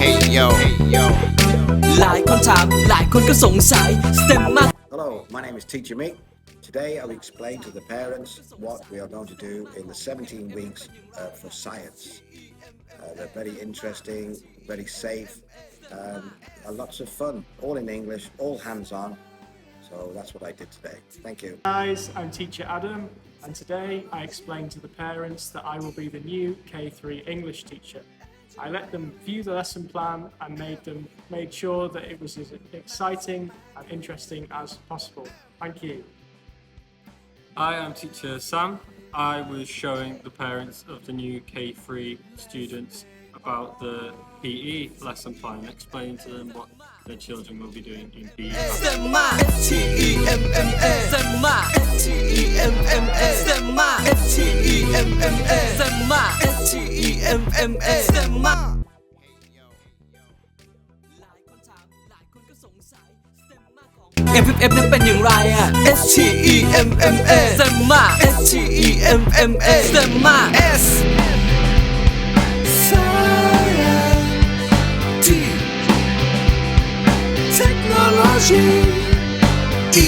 Hey yo, hey yo. หลายคนถามหลายคนก็สงสัย STEM มาก Hello, my name is Teacher Mick. Today I'll explain to the parents what we are going to do in the 17 weeks for science. They're very interesting, very safe, and lots of fun, all in English, all hands-on. So that's what I did today. Thank you. Guys, I'm Teacher Adam, and today I explained to the parents that I will be the new K3 English teacher. I let them view the lesson plan and made sure that it was as exciting and interesting as possible. Thank you. Hi, I'm Teacher Sam. I was showing the parents of the new K3 students about the PE lesson plan and explaining to them what their children will be doing in PE. STEM STEMMA STEMMA STEMMA STEMMA STEMMA STEMMA MFF นั้นเป็นอย่างไรอะ STEMMA STEMMA STEMMA STEMMA S Science T Technology E